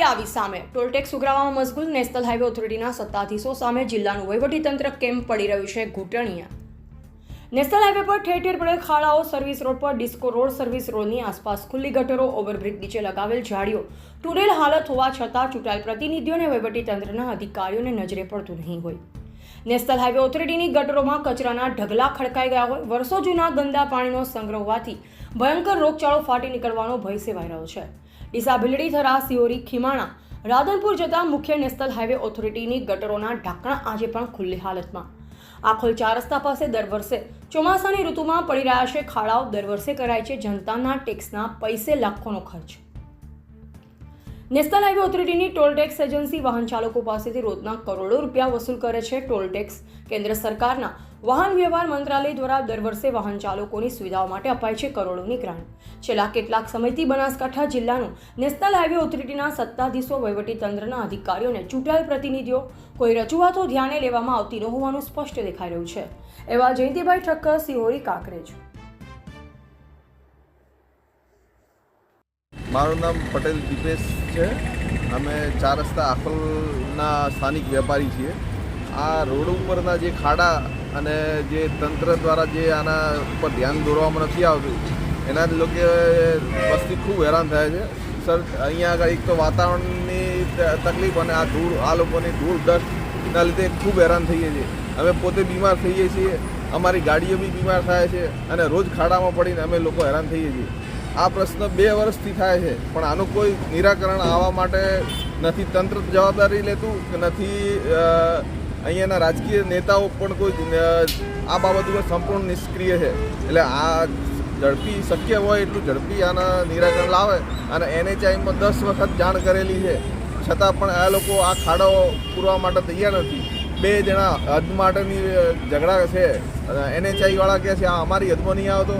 આવી સામે toll tax ઉઘરાવવામાં મશગુલ national highway ઓથોરિટીના સત્તાધીશો સામે જિલ્લાનું વહીવટીતંત્ર કેમ પડી રહ્યું છે ઘૂંટણીયા। નેશનલ હાઈવે પર ઠેર ઠેર પડેલ ખાડાઓ, સર્વિસ રોડ પર ડિસ્કો રોડ, સર્વિસ રોડની આસપાસ ખુલ્લી ગટરો, ઓવરબ્રિજ નીચે લગાવેલ ઝાડીઓ તૂટેલ હાલત હોવા છતાં ચૂંટાયેલ પ્રતિનિધિઓ અને વહીવટીતંત્રના અધિકારીઓને નજરે પડતું નહીં હોય। નેશનલ હાઈવે ઓથોરિટીની ગટરોમાં કચરાના ઢગલા ખડકાઈ ગયા હોય, વર્ષો જૂના ગંદા પાણીનો સંગ્રહ હોવાથી ભયંકર રોગચાળો ફાટી નીકળવાનો ભય સેવાઈ રહ્યો છે। ડીસા, ભીલડી, થરા, સિહોરી, ખીમાણા, રાધનપુર જતા મુખ્ય નેશનલ હાઈવે ઓથોરિટીની ગટરોના ઢાંકણા આજે પણ ખુલ્લી હાલતમાં। આખોલ 4 રસ્તા પાસે દર વર્ષે ચોમાસાની ઋતુમાં પડી રહ્યા છે ખાડાઓ। દર વર્ષે કરાય છે જનતાના ટેક્સના પૈસે લાખોનો ખર્ચ। નેશનલ હાઈવે ઓથોરિટીની ટોલ ટેક્સ એજન્સી વાહન ચાલકો પાસેથી રોજના કરોડો રૂપિયા વસૂલ કરે છે। ટોલ ટેક્સ કેન્દ્ર સરકારના વાહન વ્યવહાર મંત્રાલય દ્વારા દર વર્ષે વાહન ચાલકોની સુવિધાઓ માટે અપાય છે કરોડોની ગ્રાન્ટ। છેલ્લા કેટલાક સમયથી બનાસકાંઠા જિલ્લાનું નેશનલ હાઈવે ઓથોરિટીના સત્તાધીશો, વહીવટીતંત્રના અધિકારીઓ અને ચૂંટાયેલ પ્રતિનિધિઓ કોઈ રજૂઆતો ધ્યાને લેવામાં આવતી ન હોવાનું સ્પષ્ટ દેખાઈ રહ્યું છે। એવા જયંતિભાઈ ઠક્કર, સિહોરી, કાંકરેજ। મારું નામ પટેલ દીપેશ છે। અમે 4 રસ્તા આખોલના સ્થાનિક વેપારી છીએ। આ રોડ ઉપરના જે ખાડા અને જે તંત્ર દ્વારા જે આના ઉપર ધ્યાન દોરવામાં નથી આવતું એના જ લોકો વસ્તી ખૂબ હેરાન થાય છે સર। અહીંયા આગળ એક તો વાતાવરણની તકલીફ અને આ ધૂળ, આ લોકોની ધૂળ ડસ્ટના લીધે ખૂબ હેરાન થઈએ છીએ। અમે પોતે બીમાર થઈએ છીએ, અમારી ગાડીઓ બી બીમાર થાય છે અને રોજ ખાડામાં પડીને અમે લોકો હેરાન થઈએ છીએ। આ પ્રશ્ન 2 વર્ષથી થાય છે પણ આનું કોઈ નિરાકરણ આવવા માટે નથી તંત્ર જવાબદારી લેતું કે નથી અહીંયાના રાજકીય નેતાઓ પણ કોઈ આ બાબત ઉપર સંપૂર્ણ નિષ્ક્રિય છે। એટલે આ ઝડપી શક્ય હોય એટલું ઝડપી આના નિરાકરણ લાવે। અને NHIમાં 10 વખત જાણ કરેલી છે છતાં પણ આ લોકો આ ખાડાઓ પૂરવા માટે તૈયાર નથી। 2 જણા હદ માટેની ઝઘડા છે। NHIવાળા કહે છે આ અમારી હદમાં નહીં આવતો,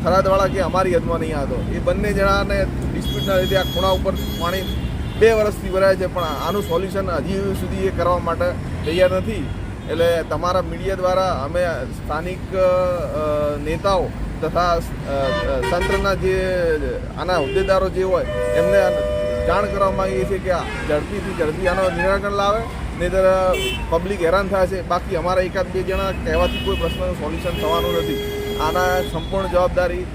થરાદવાળા કે અમારી હદમાં નહીં આવતો। એ બંને જણાને ડિસ્પ્યુટના લીધે આ ખૂણા ઉપર પાણી 2 વર્ષથી ભરાય છે પણ આનું સોલ્યુશન હજી સુધી એ કરવા માટે તૈયાર નથી। એટલે તમારા મીડિયા દ્વારા અમે સ્થાનિક નેતાઓ તથા તંત્રના જે આના હોદ્દેદારો જે હોય એમને જાણ કરવા માગીએ છીએ કે ઝડપીથી ઝડપી આનો નિરાકરણ લાવે, નહીંતર પબ્લિક હેરાન થાય છે। બાકી અમારા 1-2 જણા કહેવાથી કોઈ પ્રશ્નનું સોલ્યુશન થવાનું નથી। આના સંપૂર્ણ જવાબદારી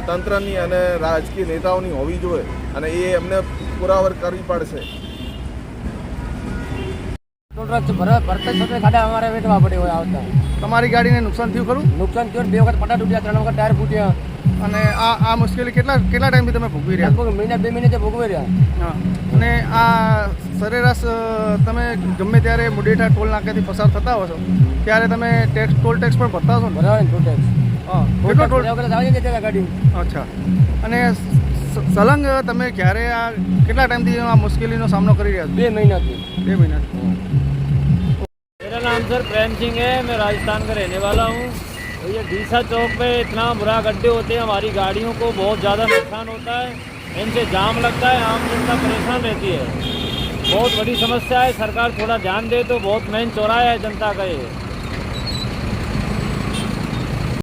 તંત્રની અને રાજકીય નેતાઓની હોવી જોઈએ અને એ એમને પુરાવર કરવી પડશે। તમારી ગાડીને નુકસાન થયું ખરું? નુકસાન થયું, 2 વખત પટા તૂટ્યા, 3 વખત ટાયર ફૂટ્યા। અને આ મુશ્કેલી કેટલા ટાઈમથી તમે ભોગવી રહ્યા? લગભગ મહિના 2 મહિનાથી ભોગવી રહ્યા। હા, અને આ સરેરાશ તમે ગમે ત્યારે મુડેઠા ટોલ નાકાથી પસાર થતા હો છો ત્યારે તમે ટોલ ટેક્સ પણ ભરતા હશો ને? બરાબર, ટોલ ટેક્સ કેટલો ટોલ આવી જતી ગાડી? અચ્છા, અને સલંગ તમે ક્યારે આ કેટલા ટાઈમથી આ મુશ્કેલીનો સામનો કરી રહ્યા છો? 2 મહિનાથી। 2 મહિનાથી। मेरा नाम सर प्रेम सिंह है, मैं राजस्थान का रहने वाला हूँ। तो ये डीसा चौक पे इतना बुरा गड्ढे होते हैं, हमारी गाड़ियों को बहुत ज़्यादा नुकसान होता है, इनसे जाम लगता है, आम जनता परेशान रहती है। बहुत बड़ी समस्या है, सरकार थोड़ा ध्यान दे तो बहुत मेन चौराहा है जनता का ये।